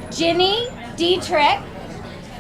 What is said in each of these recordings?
Gini Dietrich.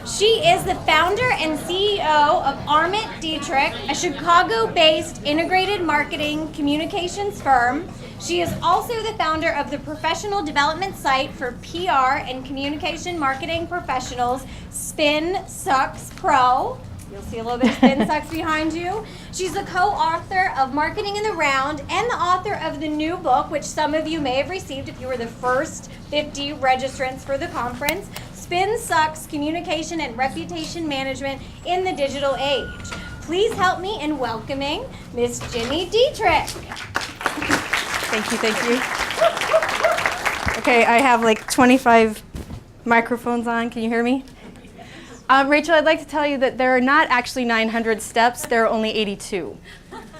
She is the founder and CEO of Arment Dietrich, a Chicago-based integrated marketing communications firm. She is also the founder of the professional development site for PR and communication marketing professionals, Spin Sucks Pro. You'll see a little bit of Spin Sucks behind you. She's the co-author of Marketing in the Round and the author of the new book, which some of you may have received if you were the first 50 registrants for the conference, Spin Sucks, Communication and Reputation Management in the Digital Age. Please help me in welcoming Miss Gini Dietrich. Thank you, thank you. Okay, I have like 25 microphones on. Can you hear me? Rachel, I'd like to tell you that there are not actually 900 steps. There are only 82.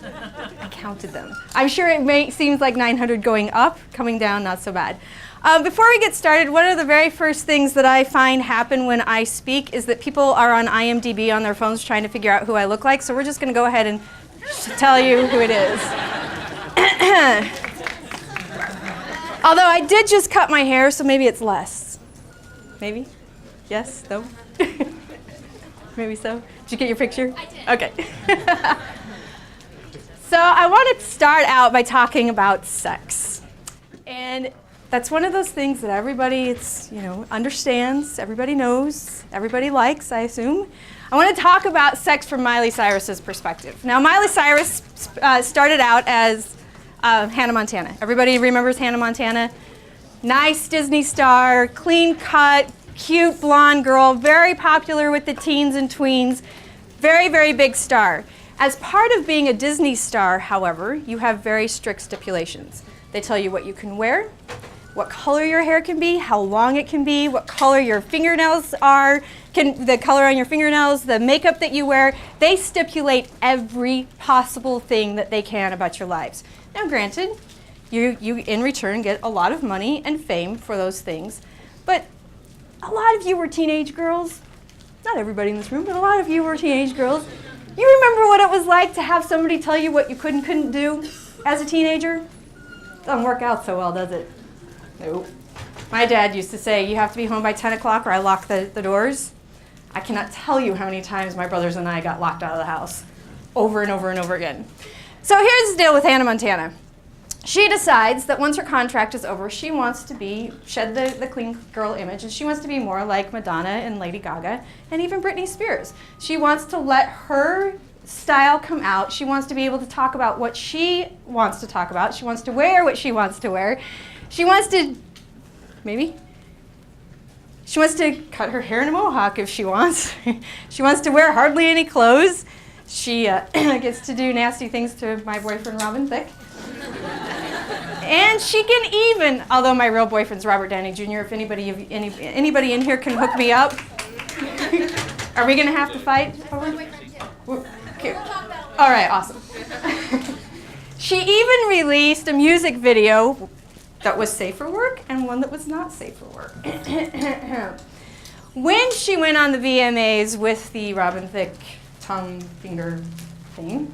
I counted them. I'm sure it seems like 900 going up, coming down, not so bad. Before we get started, one of the very first things that I find happen when I speak is that people are on IMDb on their phones trying to figure out who I look like, so we're just going to go ahead and tell you who it is. Although I did just cut my hair, so maybe it's less. Maybe? Yes? No? Maybe so? Did you get your picture? I did. Okay. So I want to start out by talking about sex. And that's one of those things that everybody understands, everybody knows, everybody likes, I assume. I want to talk about sex from Miley Cyrus's perspective. Now, Miley Cyrus started out as Hannah Montana. Everybody remembers Hannah Montana? Nice Disney star, clean cut, cute blonde girl, very popular with the teens and tweens, very, very big star. As part of being a Disney star, however, you have very strict stipulations. They tell you what you can wear, what color your hair can be, how long it can be, what color your fingernails are, the color on your fingernails, the makeup that you wear. They stipulate every possible thing that they can about your lives. Now granted, you in return get a lot of money and fame for those things, but a lot of you were teenage girls. Not everybody in this room, but a lot of you were teenage girls. You remember what it was like to have somebody tell you what you couldn't do as a teenager? Doesn't work out so well, does it? Nope. My dad used to say, you have to be home by 10 o'clock or I lock the doors. I cannot tell you how many times my brothers and I got locked out of the house over and over and over again. So here's the deal with Hannah Montana. She decides that once her contract is over, she wants to shed the clean girl image, and she wants to be more like Madonna and Lady Gaga and even Britney Spears. She wants to let her style come out. She wants to be able to talk about what she wants to talk about. She wants to wear what she wants to wear. She wants to cut her hair in a mohawk if she wants. She wants to wear hardly any clothes. She gets to do nasty things to my boyfriend, Robin Thicke. And she can even, although my real boyfriend's Robert Downey Jr., if anybody in here can hook me up. Are we going to have to fight? Okay. All right, awesome. She even released a music video that was safe for work and one that was not safe for work. When she went on the VMAs with the Robin Thicke tongue finger thing,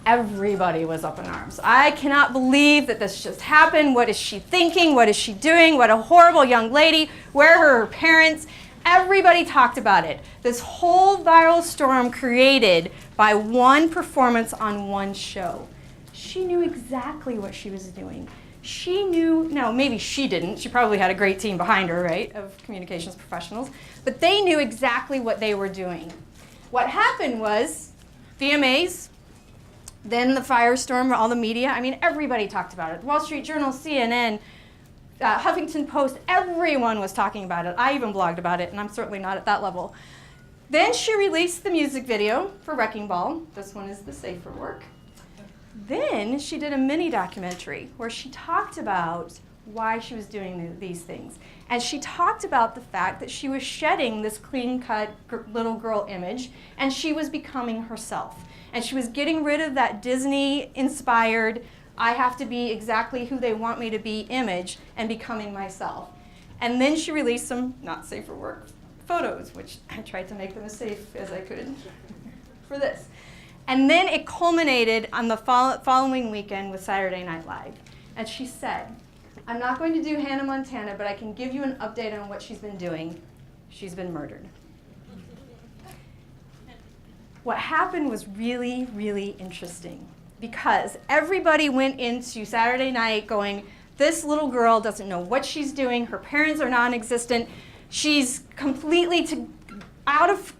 everybody was up in arms. I cannot believe that this just happened. What is she thinking? What is she doing? What a horrible young lady. Where are her parents? Everybody talked about it. This whole viral storm created by one performance on one show. She knew exactly what she was doing. She knew, no, maybe she didn't. She probably had a great team behind her, right, of communications professionals. But they knew exactly what they were doing. What happened was VMAs, then the firestorm, all the media. I mean, everybody talked about it. Wall Street Journal, CNN, Huffington Post, everyone was talking about it. I even blogged about it, and I'm certainly not at that level. Then she released the music video for Wrecking Ball. This one is the Safe for Work. Then she did a mini documentary where she talked about why she was doing these things. And she talked about the fact that she was shedding this clean-cut little girl image, and she was becoming herself. And she was getting rid of that Disney-inspired, I have to be exactly who they want me to be image, and becoming myself. And then she released some not safe for work photos, which I tried to make them as safe as I could for this. And then it culminated on the following weekend with Saturday Night Live. And she said, I'm not going to do Hannah Montana, but I can give you an update on what she's been doing. She's been murdered. What happened was really, really interesting because everybody went into Saturday night going, this little girl doesn't know what she's doing. Her parents are non-existent. She's completely out of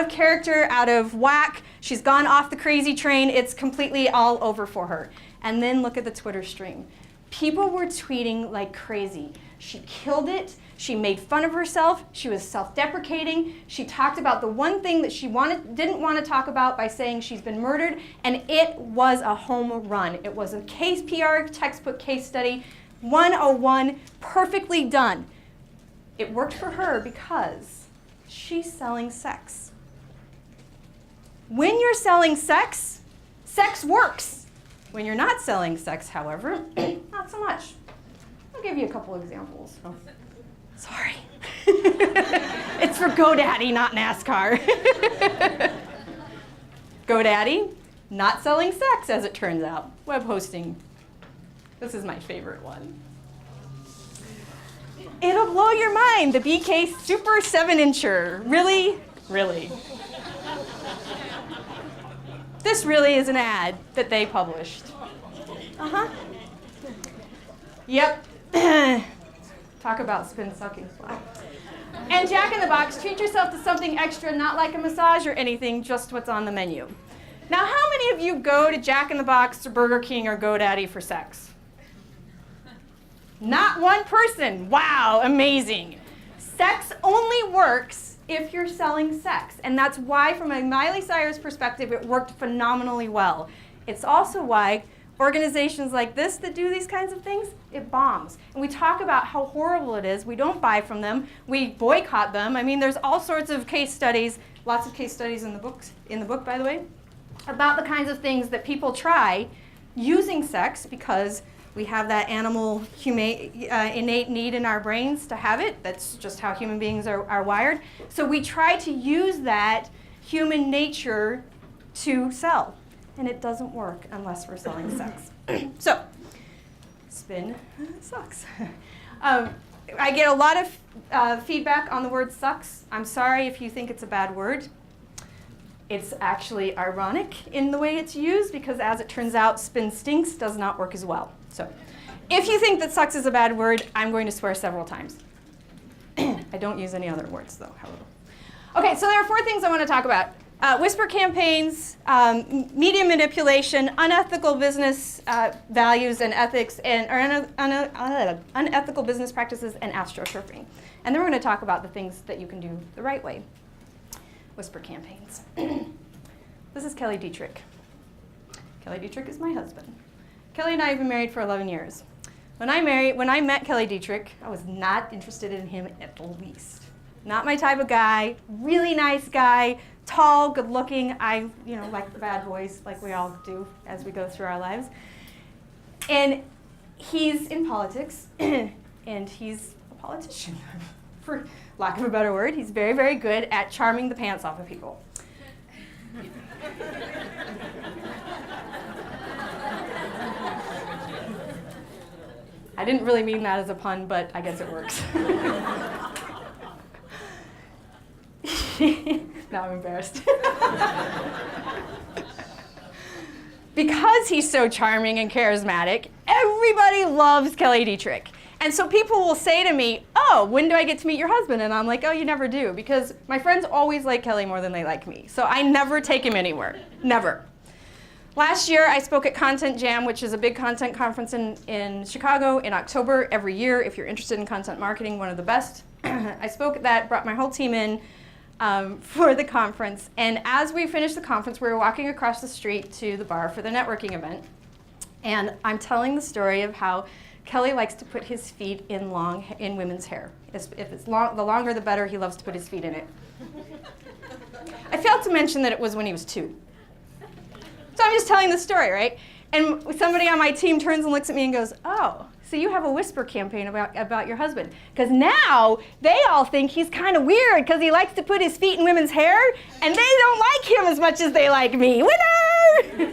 character, out of whack. She's gone off the crazy train. It's completely all over for her. And then look at the Twitter stream. People were tweeting like crazy. She killed it. She made fun of herself. She was self-deprecating. She talked about the one thing that she didn't want to talk about by saying she's been murdered, and it was a home run. It was a PR textbook case study, 101, perfectly done. It worked for her because she's selling sex. When you're selling sex, sex works. When you're not selling sex, however, not so much. I'll give you a couple examples. Oh, sorry. It's for GoDaddy, not NASCAR. GoDaddy, not selling sex, as it turns out. Web hosting. This is my favorite one. It'll blow your mind, the BK Super 7-incher. Really? Really? This really is an ad that they published. Uh-huh. Yep. Talk about spin sucking fly. And Jack in the Box, treat yourself to something extra, not like a massage or anything, just what's on the menu. Now, how many of you go to Jack in the Box or Burger King or GoDaddy for sex? Not one person. Wow, amazing. Sex only works if you're selling sex. And that's why, from a Miley Cyrus perspective, it worked phenomenally well. It's also why organizations like this that do these kinds of things, it bombs. And we talk about how horrible it is. We don't buy from them. We boycott them. I mean, there's all sorts of case studies, lots of case studies in the book, by the way, about the kinds of things that people try using sex because we have that animal innate need in our brains to have it. That's just how human beings are wired. So we try to use that human nature to sell. And it doesn't work unless we're selling sex. So, spin sucks. I get a lot of feedback on the word sucks. I'm sorry if you think it's a bad word. It's actually ironic in the way it's used because, as it turns out, spin stinks does not work as well. So, if you think that sucks is a bad word, I'm going to swear several times. I don't use any other words, though, however. Okay, so there are 4 things I want to talk about. Whisper campaigns, media manipulation, unethical business values and ethics, and unethical business practices, and astroturfing. And then we're going to talk about the things that you can do the right way. Whisper campaigns. This is Kelly Dietrich. Kelly Dietrich is my husband. Kelly and I have been married for 11 years. When I met Kelly Dietrich, I was not interested in him at the least. Not my type of guy, really nice guy, tall, good looking. I, like the bad boys, like we all do as we go through our lives. And he's in politics, and he's a politician, for lack of a better word. He's very, very good at charming the pants off of people. I didn't really mean that as a pun, but I guess it works. Now I'm embarrassed. Because he's so charming and charismatic, everybody loves Kelly Dietrich. And so people will say to me, oh, when do I get to meet your husband? And I'm like, oh, you never do, because my friends always like Kelly more than they like me. So I never take him anywhere, never. Last year, I spoke at Content Jam, which is a big content conference in Chicago in October every year. If you're interested in content marketing, one of the best. I spoke at that, brought my whole team in for the conference. And as we finished the conference, we were walking across the street to the bar for the networking event. And I'm telling the story of how Kelly likes to put his feet in women's hair. If it's long, the longer the better, he loves to put his feet in it. I failed to mention that it was when he was 2. So I'm just telling the story, right? And somebody on my team turns and looks at me and goes, oh, so you have a whisper campaign about your husband. Because now they all think he's kind of weird because he likes to put his feet in women's hair, and they don't like him as much as they like me. Winner!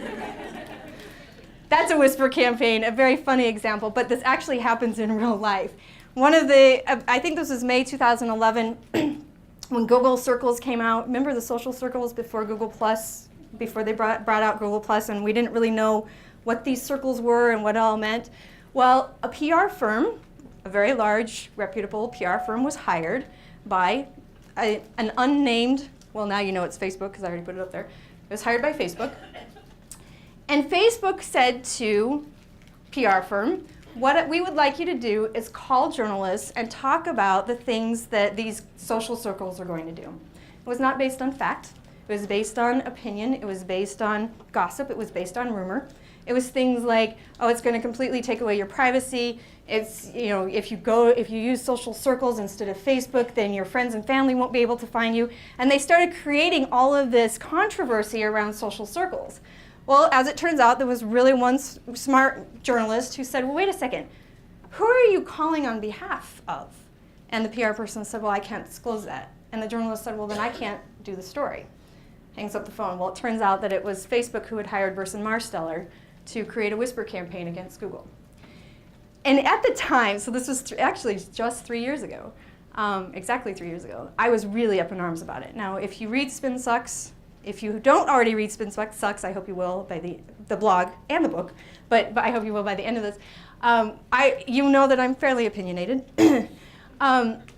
That's a whisper campaign, a very funny example, but this actually happens in real life. One of the, I think this was May 2011, when Google Circles came out. Remember the social circles before Google Plus, before they brought out Google Plus, and we didn't really know what these circles were and what it all meant. Well, a PR firm, a very large, reputable PR firm, was hired by an unnamed, well, now you know it's Facebook because I already put it up there. It was hired by Facebook. And Facebook said to PR firm, what we would like you to do is call journalists and talk about the things that these social circles are going to do. It was not based on fact. It was based on opinion. It was based on gossip. It was based on rumor. It was things like, oh, it's going to completely take away your privacy. It's, you know, if you use social circles instead of Facebook, then your friends and family won't be able to find you. And they started creating all of this controversy around social circles. Well, as it turns out, there was really one smart journalist who said, well, wait a second, who are you calling on behalf of? And the PR person said, well, I can't disclose that. And the journalist said, well, then I can't do the story. Hangs up the phone. Well, it turns out that it was Facebook who had hired Burson Marsteller to create a whisper campaign against Google. And at the time, so this was actually just 3 years ago, exactly 3 years ago, I was really up in arms about it. Now, if you read Spin Sucks, if you don't already read Spin Sucks, I hope you will by the blog and the book, but I hope you will by the end of this. You know that I'm fairly opinionated.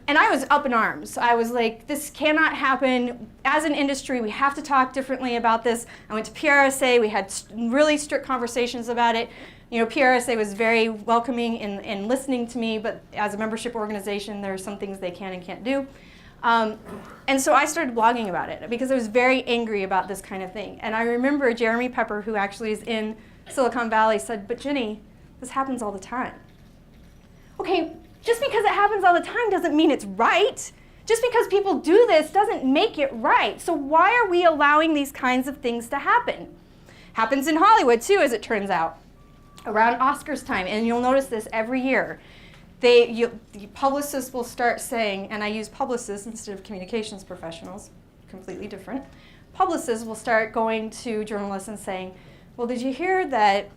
And I was up in arms. I was like, this cannot happen. As an industry, we have to talk differently about this. I went to PRSA. We had really strict conversations about it. You know, PRSA was very welcoming in listening to me, but as a membership organization, there are some things they can and can't do. And so I started blogging about it because I was very angry about this kind of thing. And I remember Jeremy Pepper, who actually is in Silicon Valley, said, but Ginny, this happens all the time. Okay, just because it happens all the time doesn't mean it's right. Just because people do this doesn't make it right. So why are we allowing these kinds of things to happen? Happens in Hollywood too, as it turns out, around Oscars time. And you'll notice this every year. The publicists will start saying, and I use publicists instead of communications professionals, completely different. Publicists will start going to journalists and saying, well, did you hear that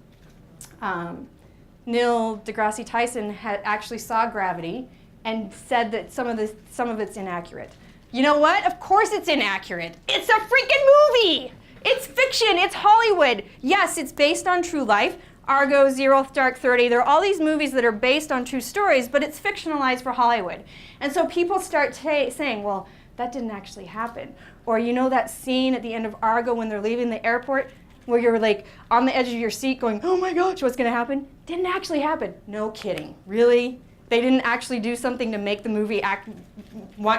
Neil deGrasse Tyson had actually saw gravity and said that some of it's inaccurate? You know what? Of course it's inaccurate. It's a freaking movie. It's fiction. It's Hollywood. Yes, it's based on true life. Argo, Zero Dark 30, there are all these movies that are based on true stories, but it's fictionalized for Hollywood. And so people start saying, well, that didn't actually happen. Or you know that scene at the end of Argo when they're leaving the airport where you're like on the edge of your seat going, oh my gosh, what's going to happen? Didn't actually happen. No kidding. Really? They didn't actually do something to make the movie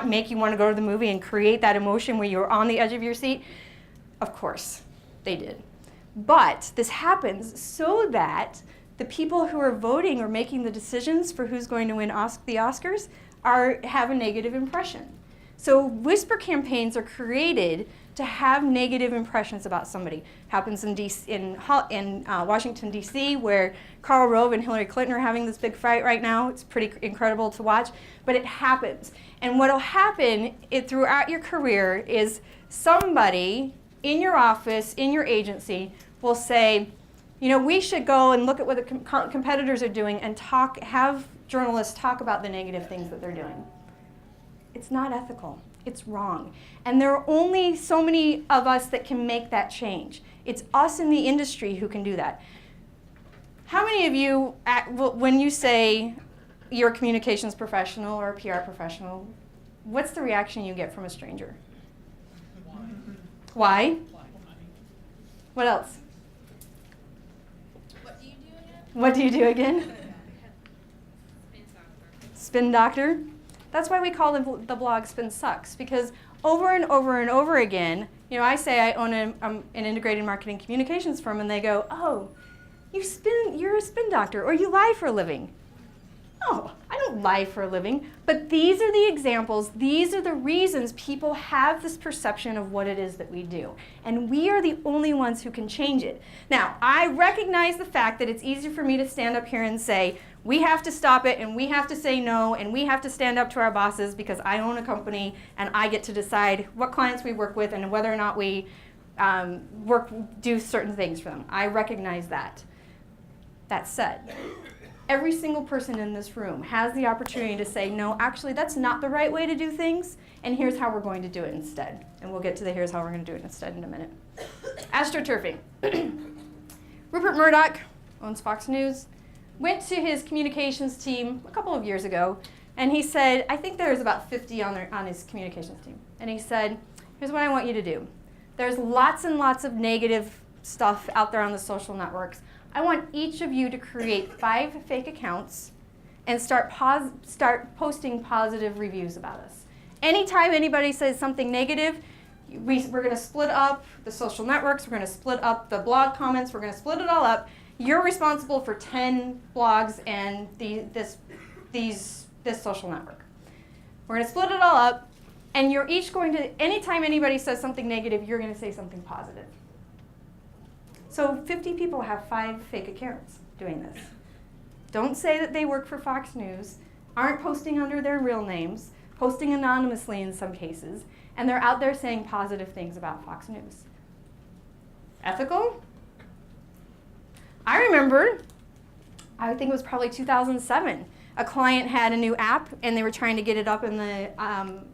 make you want to go to the movie and create that emotion where you're on the edge of your seat? Of course, they did. But this happens so that the people who are voting or making the decisions for who's going to win the Oscars have a negative impression. So whisper campaigns are created to have negative impressions about somebody. Happens in Washington, D.C., where Karl Rove and Hillary Clinton are having this big fight right now. It's pretty incredible to watch, but it happens. And what will happen throughout your career is somebody in your office, in your agency, will say, you know, we should go and look at what the competitors are doing and have journalists talk about the negative things that they're doing. It's not ethical. It's wrong. And there are only so many of us that can make that change. It's us in the industry who can do that. How many of you, when you say you're a communications professional or a PR professional, what's the reaction you get from a stranger? Why? What else? What do you do again? Spin doctor. That's why we call the blog Spin Sucks, because over and over and over again, you know, I say I own an integrated marketing communications firm, and they go, oh, you're a spin doctor, or you lie for a living. No, I don't lie for a living, but these are the examples, these are the reasons people have this perception of what it is that we do. And we are the only ones who can change it. Now, I recognize the fact that it's easy for me to stand up here and say, we have to stop it, and we have to say no, and we have to stand up to our bosses because I own a company and I get to decide what clients we work with and whether or not we do certain things for them. I recognize that. That said, every single person in this room has the opportunity to say, no, actually, that's not the right way to do things, and here's how we're going to do it instead. And we'll get to the here's how we're going to do it instead in a minute. Astroturfing. Rupert Murdoch owns Fox News, went to his communications team a couple of years ago, and he said, I think there's about 50 on his communications team. And he said, here's what I want you to do. There's lots and lots of negative stuff out there on the social networks. I want each of you to create 5 fake accounts and start posting positive reviews about us. Anytime anybody says something negative, we're going to split up the social networks, we're going to split up the blog comments, we're going to split it all up. You're responsible for 10 blogs and this social network. We're going to split it all up, and you're each going to, anytime anybody says something negative, you're going to say something positive. So 50 people have 5 fake accounts doing this. Don't say that they work for Fox News, aren't posting under their real names, posting anonymously in some cases, and they're out there saying positive things about Fox News. Ethical? I remember, I think it was probably 2007, a client had a new app and they were trying to get it up in the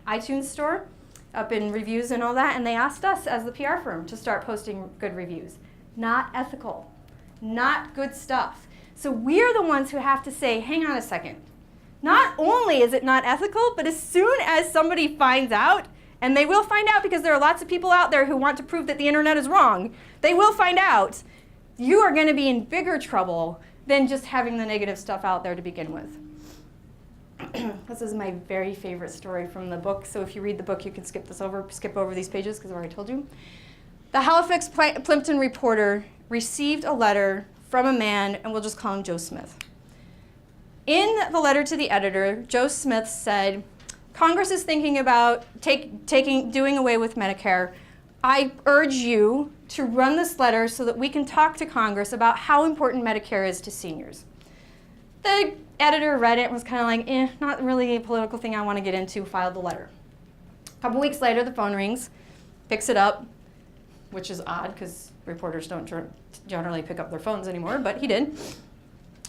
iTunes store, up in reviews and all that, and they asked us as the PR firm to start posting good reviews. Not ethical, not good stuff. So we're the ones who have to say, hang on a second. Not only is it not ethical, but as soon as somebody finds out, and they will find out because there are lots of people out there who want to prove that the internet is wrong, they will find out, you are going to be in bigger trouble than just having the negative stuff out there to begin with. This is my very favorite story from the book, so if you read the book, you can skip over these pages because I've already told you. The Halifax Plimpton reporter received a letter from a man, and we'll just call him Joe Smith. In the letter to the editor, Joe Smith said, Congress is thinking about doing away with Medicare. I urge you to run this letter so that we can talk to Congress about how important Medicare is to seniors. The editor read it and was kind of like, not really a political thing I want to get into, filed the letter. A couple weeks later, the phone rings, picks it up, which is odd because reporters don't generally pick up their phones anymore, but he did.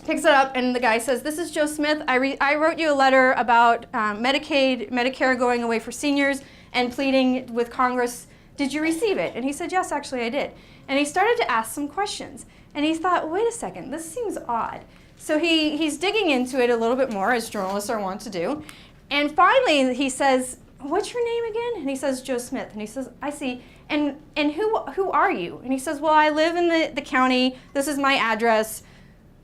Picks it up, and the guy says, this is Joe Smith. I wrote you a letter about Medicare going away for seniors and pleading with Congress. Did you receive it? And he said, yes, actually I did. And he started to ask some questions. And he thought, wait a second, this seems odd. So he's digging into it a little bit more, as journalists are wont to do. And finally he says, what's your name again? And he says, Joe Smith. And he says, I see. And who are you? And he says, well, I live in the county. This is my address.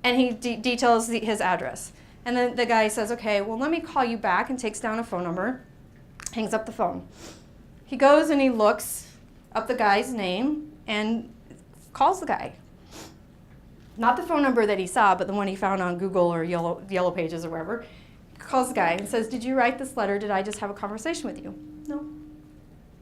And he details his address. And then the guy says, okay, well, let me call you back, and takes down a phone number, hangs up the phone. He goes and he looks up the guy's name and calls the guy. Not the phone number that he saw, but the one he found on Google or Yellow Pages or wherever. Calls the guy and says, did you write this letter? Did I just have a conversation with you? No.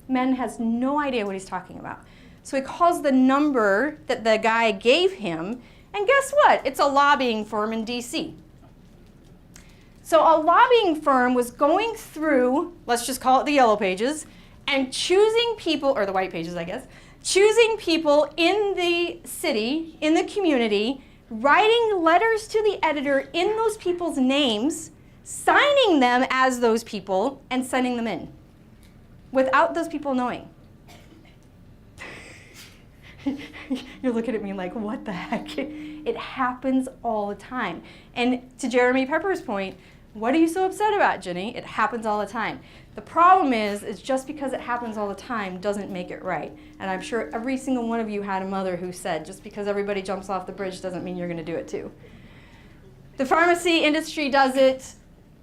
Man has no idea what he's talking about. So he calls the number that the guy gave him, and guess what? It's a lobbying firm in DC. So a lobbying firm was going through, let's just call it the Yellow Pages, and choosing people, or the White Pages, I guess, choosing people in the city, in the community, writing letters to the editor in those people's names, signing them as those people, and sending them in without those people knowing. You're looking at me like, what the heck? It happens all the time. And to Jeremy Pepper's point, what are you so upset about, Ginny? It happens all the time. The problem is just because it happens all the time doesn't make it right. And I'm sure every single one of you had a mother who said, just because everybody jumps off the bridge doesn't mean you're going to do it too. The pharmacy industry does it.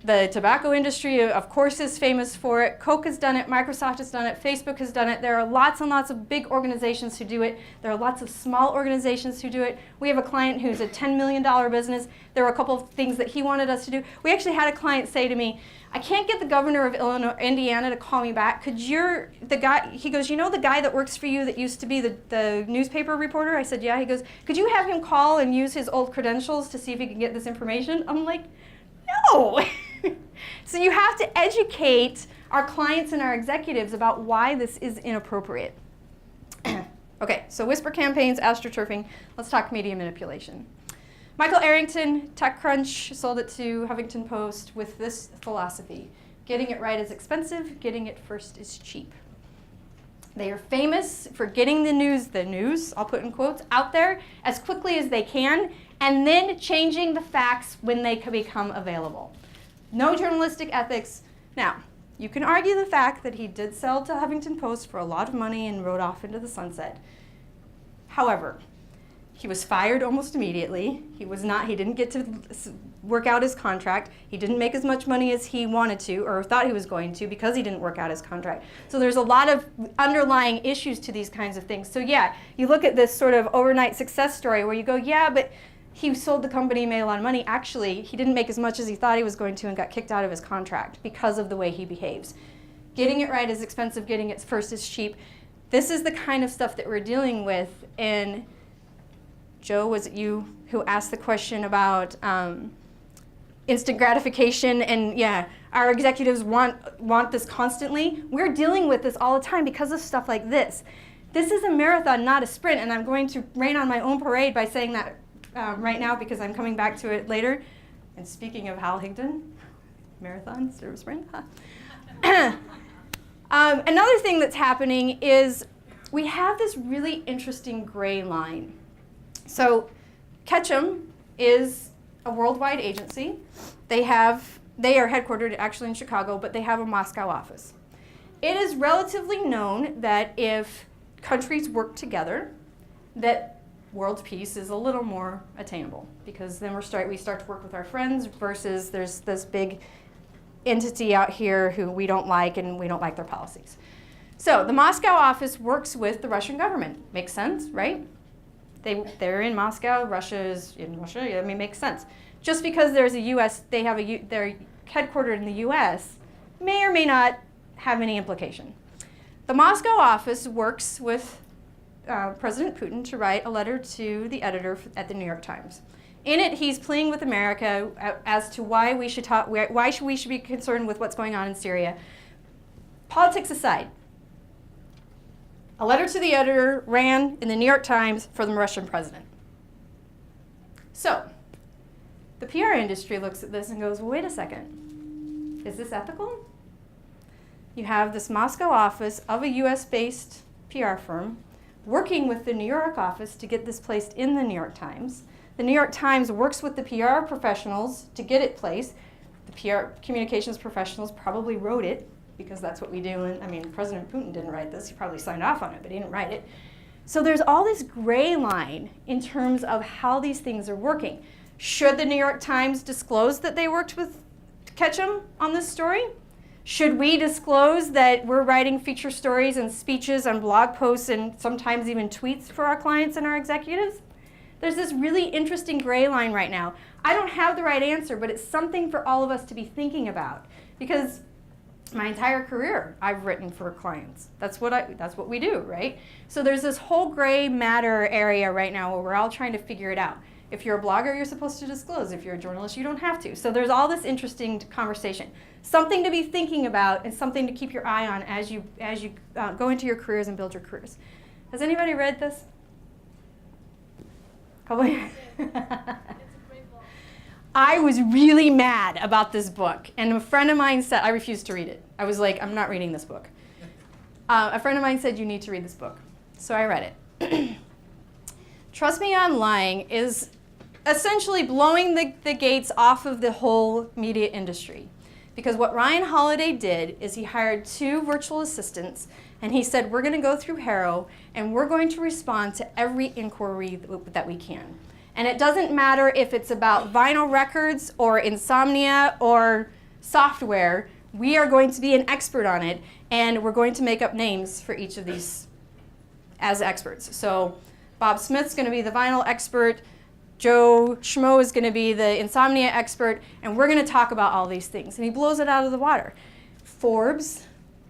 The tobacco industry, of course, is famous for it. Coke has done it. Microsoft has done it. Facebook has done it. There are lots and lots of big organizations who do it. There are lots of small organizations who do it. We have a client who's a $10 million business. There were a couple of things that he wanted us to do. We actually had a client say to me, I can't get the governor of Indiana to call me back. Could the guy, he goes, you know the guy that works for you that used to be the newspaper reporter? I said, yeah. He goes, could you have him call and use his old credentials to see if he can get this information? I'm like, no. So you have to educate our clients and our executives about why this is inappropriate. Okay, so whisper campaigns, astroturfing. Let's talk media manipulation. Michael Arrington, TechCrunch, sold it to Huffington Post with this philosophy. Getting it right is expensive, getting it first is cheap. They are famous for getting the news, I'll put in quotes, out there as quickly as they can, and then changing the facts when they become available. No journalistic ethics. Now, you can argue the fact that he did sell to Huffington Post for a lot of money and rode off into the sunset. However, he was fired almost immediately. He didn't get to work out his contract. He didn't make as much money as he wanted to or thought he was going to because he didn't work out his contract. So there's a lot of underlying issues to these kinds of things. So yeah, you look at this sort of overnight success story where you go, yeah, but he sold the company, made a lot of money. Actually, he didn't make as much as he thought he was going to and got kicked out of his contract because of the way he behaves. Getting it right is expensive, getting it first is cheap. This is the kind of stuff that we're dealing with. And Joe, was it you who asked the question about instant gratification? And yeah, our executives want this constantly. We're dealing with this all the time because of stuff like this. This is a marathon, not a sprint, and I'm going to rain on my own parade by saying that right now because I'm coming back to it later. And speaking of Hal Higdon, marathon, instead of sprint. Another thing that's happening is we have this really interesting gray line. So Ketchum is a worldwide agency. They are headquartered actually in Chicago, but they have a Moscow office. It is relatively known that if countries work together, that world peace is a little more attainable because then we start to work with our friends versus there's this big entity out here who we don't like and we don't like their policies. So the Moscow office works with the Russian government. Makes sense, right? They're in Moscow, Russia is in Russia. I mean, it makes sense. Just because there's a U.S., they're headquartered in the U.S., may or may not have any implication. The Moscow office works with President Putin to write a letter to the editor at the New York Times. In it, he's pleading with America as to why we should be concerned with what's going on in Syria. Politics aside, a letter to the editor ran in the New York Times for the Russian president. So, the PR industry looks at this and goes, well, wait a second, is this ethical? You have this Moscow office of a US-based PR firm working with the New York office to get this placed in the New York Times. The New York Times works with the PR professionals to get it placed. The PR communications professionals probably wrote it because that's what we do. And I mean, President Putin didn't write this. He probably signed off on it, but he didn't write it. So there's all this gray line in terms of how these things are working. Should the New York Times disclose that they worked with Ketchum on this story? Should we disclose that we're writing feature stories and speeches and blog posts and sometimes even tweets for our clients and our executives? There's this really interesting gray line right now. I don't have the right answer, but it's something for all of us to be thinking about because my entire career I've written for clients. That's what we do, right? So there's this whole gray matter area right now where we're all trying to figure it out. If you're a blogger, you're supposed to disclose. If you're a journalist, you don't have to. So there's all this interesting conversation. Something to be thinking about and something to keep your eye on as you go into your careers and build your careers. Has anybody read this? Probably. I was really mad about this book, and a friend of mine said, I refused to read it. I was like, I'm not reading this book. A friend of mine said, you need to read this book. So I read it. Trust Me I'm Lying is essentially blowing the gates off of the whole media industry. Because what Ryan Holiday did is he hired 2 virtual assistants, and he said, we're going to go through HARO, and we're going to respond to every inquiry that we can. And it doesn't matter if it's about vinyl records or insomnia or software, we are going to be an expert on it, and we're going to make up names for each of these as experts. So Bob Smith's going to be the vinyl expert, Joe Schmo is going to be the insomnia expert, and we're going to talk about all these things. And he blows it out of the water. Forbes,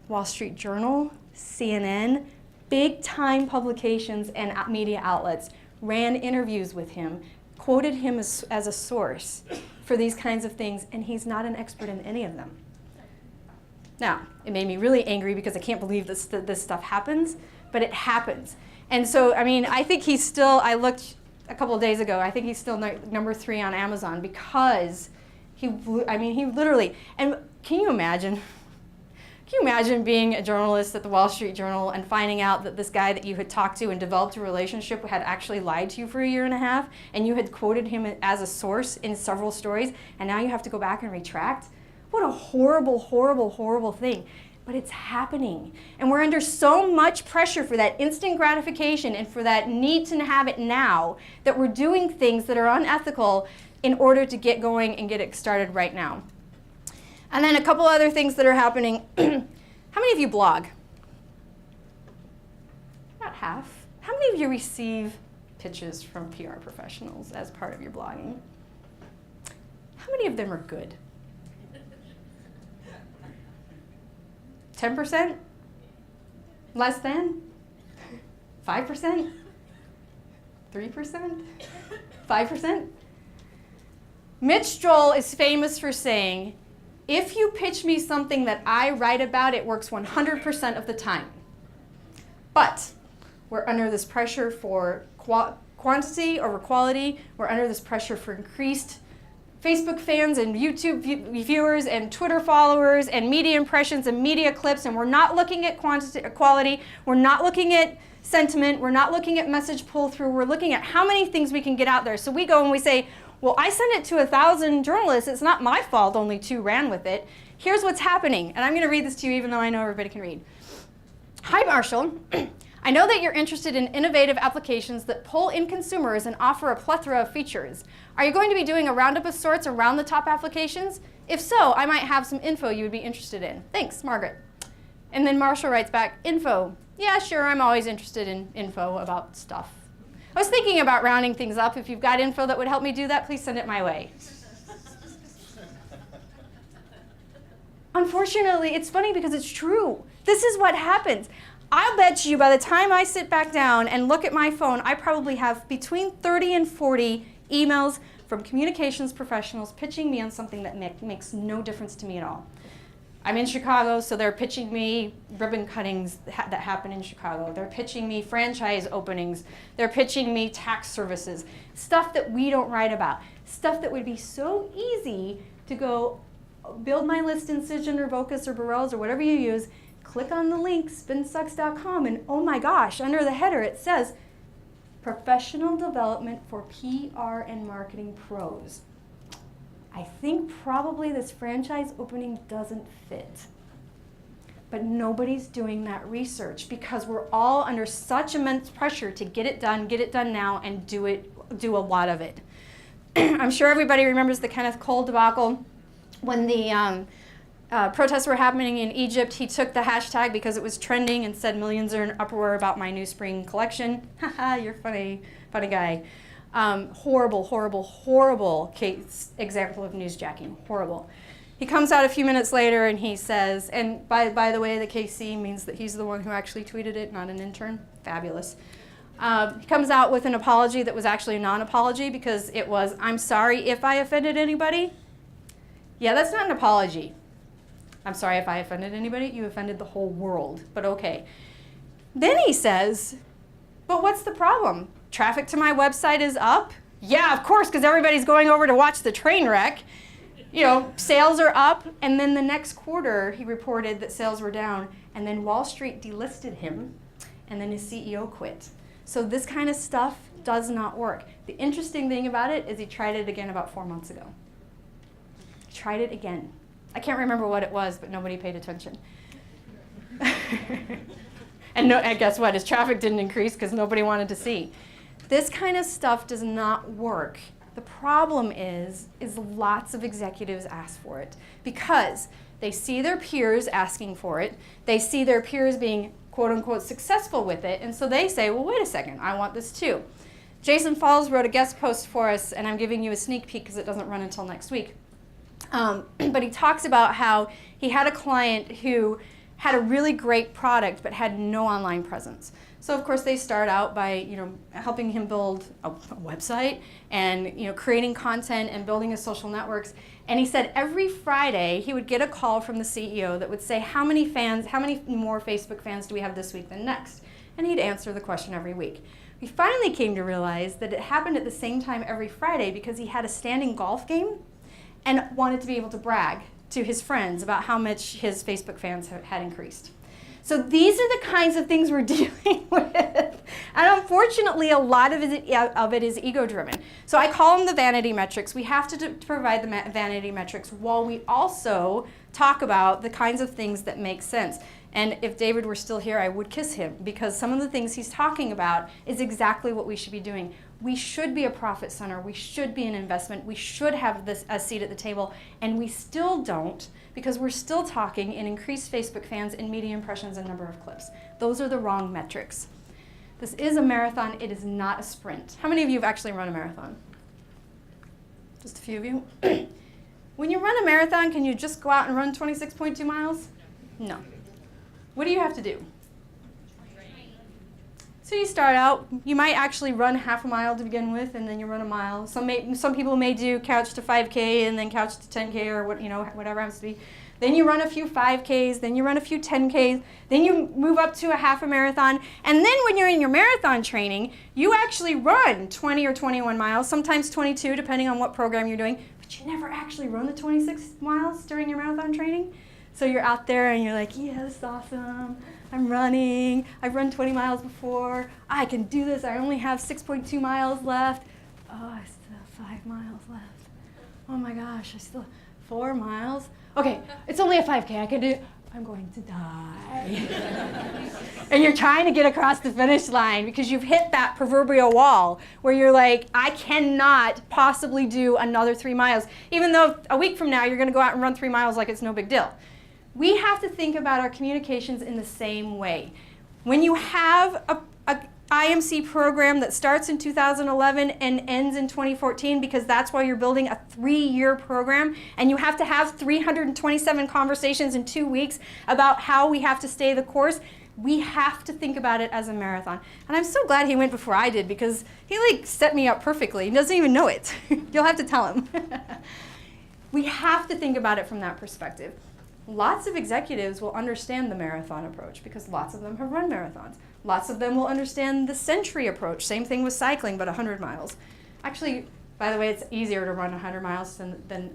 Wall Street Journal, CNN, big-time publications and media outlets ran interviews with him, quoted him as a source for these kinds of things, and he's not an expert in any of them. Now, it made me really angry because I can't believe this stuff happens, but it happens. And so, I mean, I think he's still, I looked a couple of days ago. I think he's still number 3 on Amazon because he literally, and can you imagine being a journalist at the Wall Street Journal and finding out that this guy that you had talked to and developed a relationship had actually lied to you for a year and a half, and you had quoted him as a source in several stories, and now you have to go back and retract? What a horrible, horrible, horrible thing. But it's happening. And we're under so much pressure for that instant gratification and for that need to have it now that we're doing things that are unethical in order to get going and get it started right now. And then a couple other things that are happening. How many of you blog? About half. How many of you receive pitches from PR professionals as part of your blogging? How many of them are good? 10%? Less than? 5%? 3%? 5%? Mitch Stroll is famous for saying, if you pitch me something that I write about, it works 100% of the time. But we're under this pressure for quantity over quality. We're under this pressure for increased Facebook fans and YouTube viewers and Twitter followers and media impressions and media clips, and we're not looking at quality. We're not looking at sentiment. We're not looking at message pull-through. We're looking at how many things we can get out there. So we go and we say, well, I sent it to 1,000 journalists. It's not my fault only 2 ran with it. Here's what's happening. And I'm going to read this to you even though I know everybody can read. Hi, Marshall. I know that you're interested in innovative applications that pull in consumers and offer a plethora of features. Are you going to be doing a roundup of sorts around the top applications? If so, I might have some info you would be interested in. Thanks, Margaret. And then Marshall writes back, info. Yeah, sure, I'm always interested in info about stuff. I was thinking about rounding things up. If you've got info that would help me do that, please send it my way. Unfortunately, it's funny because it's true. This is what happens. I'll bet you by the time I sit back down and look at my phone, I probably have between 30 and 40 emails from communications professionals pitching me on something that makes no difference to me at all. I'm in Chicago, so they're pitching me ribbon cuttings that happen in Chicago. They're pitching me franchise openings. They're pitching me tax services, stuff that we don't write about, stuff that would be so easy to go build my list in Cision or Vocus or Burrell's or whatever you use, click on the link, spinsucks.com, and oh my gosh, under the header it says, Professional Development for PR and Marketing Pros. I think probably this franchise opening doesn't fit. But nobody's doing that research because we're all under such immense pressure to get it done now, and do a lot of it. I'm sure everybody remembers the Kenneth Cole debacle. When the protests were happening in Egypt, he took the hashtag because it was trending and said millions are in uproar about my new spring collection. Haha, you're funny guy. Horrible, horrible, horrible example of newsjacking. Horrible. He comes out a few minutes later and he says, and by the way, the KC means that he's the one who actually tweeted it, not an intern. Fabulous. He comes out with an apology that was actually a non-apology because it was, I'm sorry if I offended anybody. Yeah, that's not an apology. I'm sorry if I offended anybody. You offended the whole world, but okay. Then he says, but what's the problem? Traffic to my website is up? Yeah, of course, because everybody's going over to watch the train wreck. You know, sales are up, and then the next quarter he reported that sales were down, and then Wall Street delisted him, and then his CEO quit. So this kind of stuff does not work. The interesting thing about it is he tried it again about 4 months ago. He tried it again. I can't remember what it was, but nobody paid attention. And guess what? His traffic didn't increase because nobody wanted to see. This kind of stuff does not work. The problem is lots of executives ask for it because they see their peers asking for it. They see their peers being quote unquote successful with it. And so they say, well, wait a second, I want this too. Jason Falls wrote a guest post for us, and I'm giving you a sneak peek because it doesn't run until next week. But he talks about how he had a client who had a really great product but had no online presence. So of course they start out by helping him build a website and creating content and building his social networks. And he said every Friday he would get a call from the CEO that would say, how many more Facebook fans do we have this week than next? And he'd answer the question every week. We finally came to realize that it happened at the same time every Friday because he had a standing golf game and wanted to be able to brag to his friends about how much his Facebook fans had increased. So these are the kinds of things we're dealing with. And unfortunately, a lot of it is ego-driven. So I call them the vanity metrics. We have to provide the vanity metrics while we also talk about the kinds of things that make sense. And if David were still here, I would kiss him, because some of the things he's talking about is exactly what we should be doing. We should be a profit center. We should be an investment. We should have a seat at the table. And we still don't, because we're still talking in increased Facebook fans and media impressions and number of clips. Those are the wrong metrics. This is a marathon. It is not a sprint. How many of you have actually run a marathon? Just a few of you? When you run a marathon, can you just go out and run 26.2 miles? No. What do you have to do? So you start out, you might actually run half a mile to begin with, and then you run a mile. Some people may do couch to 5K and then couch to 10K or whatever it happens to be. Then you run a few 5Ks, then you run a few 10Ks, then you move up to a half a marathon, and then when you're in your marathon training, you actually run 20 or 21 miles, sometimes 22, depending on what program you're doing, but you never actually run the 26 miles during your marathon training. So you're out there and you're like, yeah, this is awesome. I'm running. I've run 20 miles before. I can do this. I only have 6.2 miles left. Oh, I still have 5 miles left. Oh my gosh, I still have 4 miles. Okay, it's only a 5K. I can do it. I'm going to die. And you're trying to get across the finish line because you've hit that proverbial wall where you're like, I cannot possibly do another 3 miles, even though a week from now you're going to go out and run 3 miles like it's no big deal. We have to think about our communications in the same way. When you have a IMC program that starts in 2011 and ends in 2014, because that's why you're building a 3-year program, and you have to have 327 conversations in 2 weeks about how we have to stay the course, we have to think about it as a marathon. And I'm so glad he went before I did, because he set me up perfectly. He doesn't even know it. You'll have to tell him. We have to think about it from that perspective. Lots of executives will understand the marathon approach because lots of them have run marathons. Lots of them will understand the century approach. Same thing with cycling, but 100 miles. Actually, by the way, it's easier to run 100 miles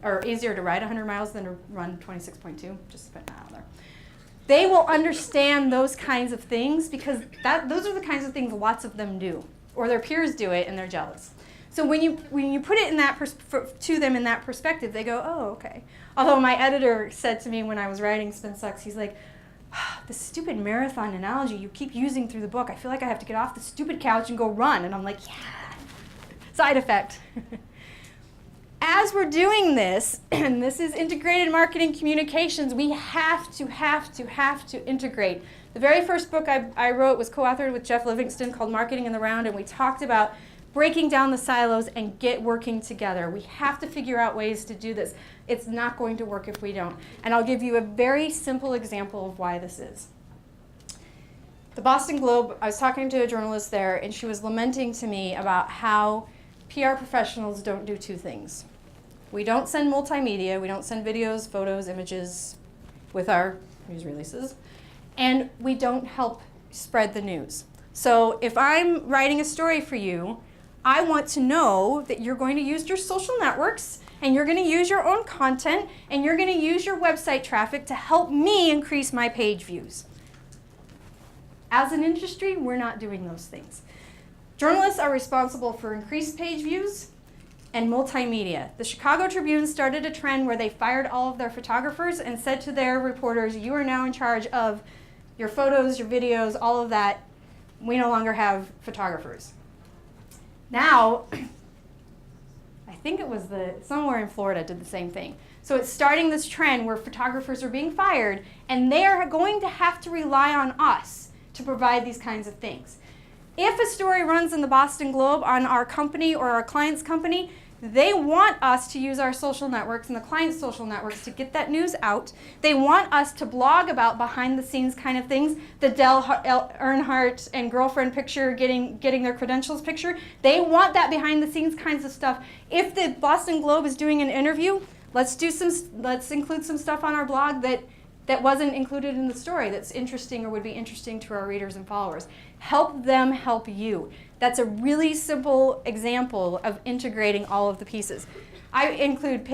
or easier to ride 100 miles than to run 26.2. Just putting that out there. They will understand those kinds of things because those are the kinds of things lots of them do, or their peers do it and they're jealous. So when you put it in to them in that perspective, they go, oh, okay. Although my editor said to me when I was writing Spin Sucks, he's like, this stupid marathon analogy you keep using through the book, I feel like I have to get off the stupid couch and go run. And I'm like, yeah, side effect. As we're doing this, and this is integrated marketing communications, we have to integrate. The very first book I wrote was co-authored with Jeff Livingston called Marketing in the Round, and we talked about breaking down the silos and working together. We have to figure out ways to do this. It's not going to work if we don't. And I'll give you a very simple example of why this is. The Boston Globe, I was talking to a journalist there, and she was lamenting to me about how PR professionals don't do 2 things. We don't send multimedia, we don't send videos, photos, images with our news releases, and we don't help spread the news. So if I'm writing a story for you, I want to know that you're going to use your social networks and you're going to use your own content and you're going to use your website traffic to help me increase my page views. As an industry, we're not doing those things. Journalists are responsible for increased page views and multimedia. The Chicago Tribune started a trend where they fired all of their photographers and said to their reporters, you are now in charge of your photos, your videos, all of that. We no longer have photographers. Now, I think it was somewhere in Florida did the same thing. So it's starting this trend where photographers are being fired and they are going to have to rely on us to provide these kinds of things. If a story runs in the Boston Globe on our company or our client's company, they want us to use our social networks and the client's social networks to get that news out. They want us to blog about behind the scenes kind of things, the Dell Earnhardt and girlfriend picture, getting their credentials picture. They want that behind the scenes kinds of stuff. If the Boston Globe is doing an interview, let's include some stuff on our blog that that wasn't included in the story that's interesting or would be interesting to our readers and followers. Help them help you. That's a really simple example of integrating all of the pieces. I include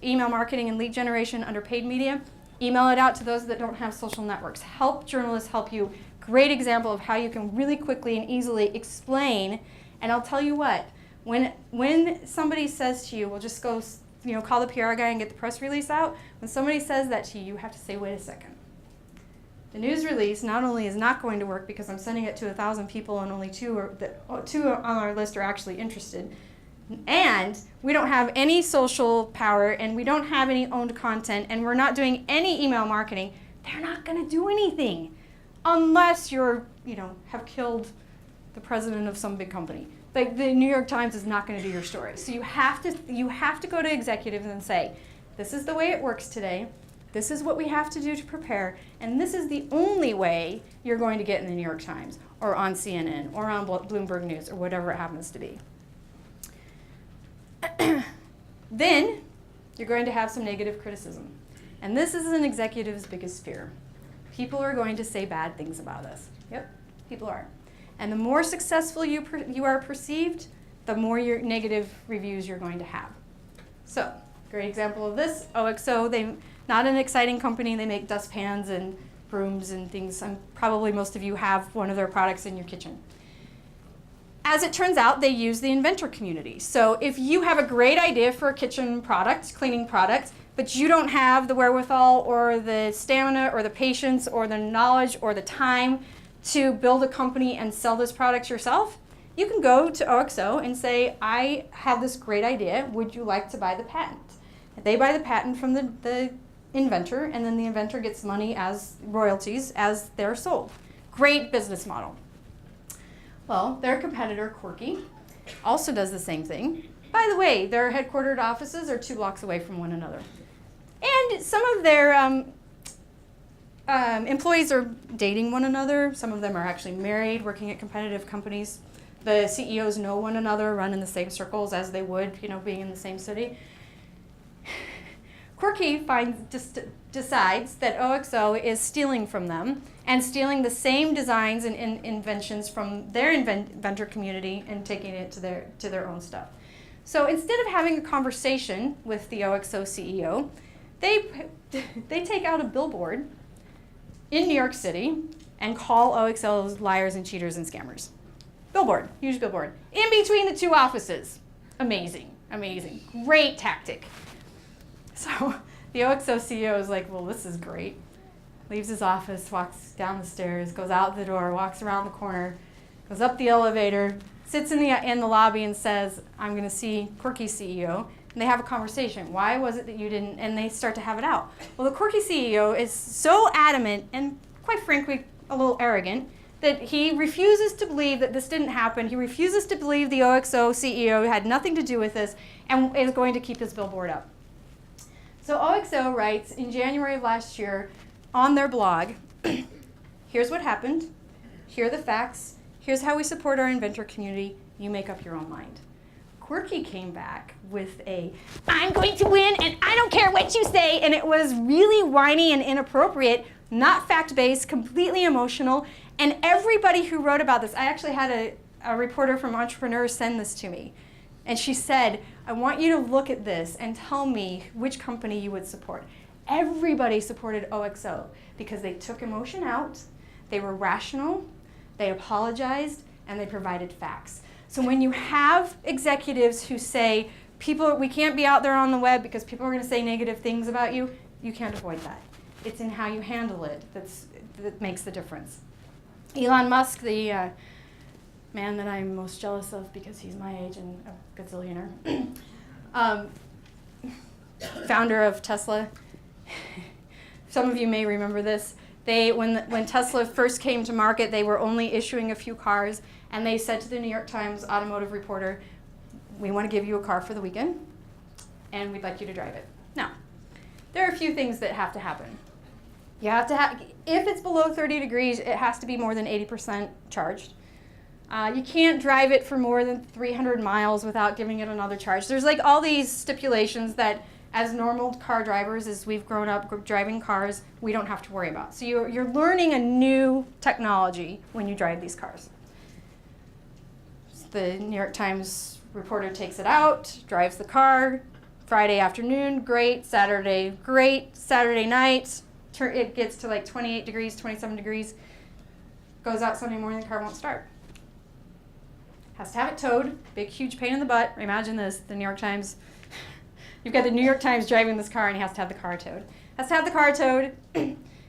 email marketing and lead generation under paid media. Email it out to those that don't have social networks. Help journalists help you. Great example of how you can really quickly and easily explain. And I'll tell you what, when somebody says to you, well, just go, call the PR guy and get the press release out. When somebody says that to you, you have to say, wait a second. The news release not only is not going to work because I'm sending it to 1,000 people and only two on our list are actually interested, and we don't have any social power and we don't have any owned content and we're not doing any email marketing, they're not going to do anything unless you're, have killed the president of some big company. Like the New York Times is not going to do your story. So you have to go to executives and say, this is the way it works today. This is what we have to do to prepare, and this is the only way you're going to get in the New York Times or on CNN or on Bloomberg News or whatever it happens to be. Then you're going to have some negative criticism. And this is an executive's biggest fear. People are going to say bad things about us. Yep, people are. And the more successful you are perceived, the more your negative reviews you're going to have. So, great example of this, OXO, they're not an exciting company. They make dustpans and brooms and things. Probably most of you have one of their products in your kitchen. As it turns out, they use the inventor community. So if you have a great idea for a kitchen product, cleaning product, but you don't have the wherewithal or the stamina or the patience or the knowledge or the time to build a company and sell this product yourself, you can go to OXO and say, I have this great idea. Would you like to buy the patent? They buy the patent from the inventor, and then the inventor gets money as royalties as they're sold. Great business model. Well, their competitor, Quirky, also does the same thing. By the way, their headquartered offices are 2 blocks away from one another. And some of their employees are dating one another. Some of them are actually married, working at competitive companies. The CEOs know one another, run in the same circles as they would, being in the same city. Quirky decides that OXO is stealing from them and stealing the same designs and inventions from their inventor community and taking it to their own stuff. So instead of having a conversation with the OXO CEO, they take out a billboard in New York City and call OXO's liars and cheaters and scammers. Billboard, huge billboard, in between the 2 offices. Amazing, amazing, great tactic. So the OXO CEO is like, well, this is great. Leaves his office, walks down the stairs, goes out the door, walks around the corner, goes up the elevator, sits in the lobby and says, I'm going to see Quirky CEO. And they have a conversation. Why was it that you didn't? And they start to have it out. Well, the Quirky CEO is so adamant and, quite frankly, a little arrogant that he refuses to believe that this didn't happen. He refuses to believe the OXO CEO had nothing to do with this and is going to keep his billboard up. So OXO writes in January of last year on their blog, here's what happened, here are the facts, here's how we support our inventor community, you make up your own mind. Quirky came back with I'm going to win and I don't care what you say, and it was really whiny and inappropriate, not fact-based, completely emotional, and everybody who wrote about this, I actually had a reporter from Entrepreneur send this to me. And she said, I want you to look at this and tell me which company you would support. Everybody supported OXO because they took emotion out, they were rational, they apologized, and they provided facts. So when you have executives who say, we can't be out there on the web because people are going to say negative things about you, you can't avoid that. It's in how you handle it that makes the difference. Elon Musk, the man that I'm most jealous of because he's my age and a gazillionaire, founder of Tesla. Some of you may remember this. When Tesla first came to market, they were only issuing a few cars, and they said to the New York Times automotive reporter, we want to give you a car for the weekend, and we'd like you to drive it. Now, there are a few things that have to happen. You have to if it's below 30 degrees, it has to be more than 80% charged. You can't drive it for more than 300 miles without giving it another charge. There's like all these stipulations that as normal car drivers, as we've grown up driving cars, we don't have to worry about. So you're learning a new technology when you drive these cars. The New York Times reporter takes it out, drives the car. Friday afternoon, great. Saturday, great. Saturday night, it gets to like 28 degrees, 27 degrees. Goes out Sunday morning, the car won't start. Has to have it towed. Big, huge pain in the butt. Imagine this, the New York Times. You've got the New York Times driving this car and he has to have the car towed. Has to have the car towed,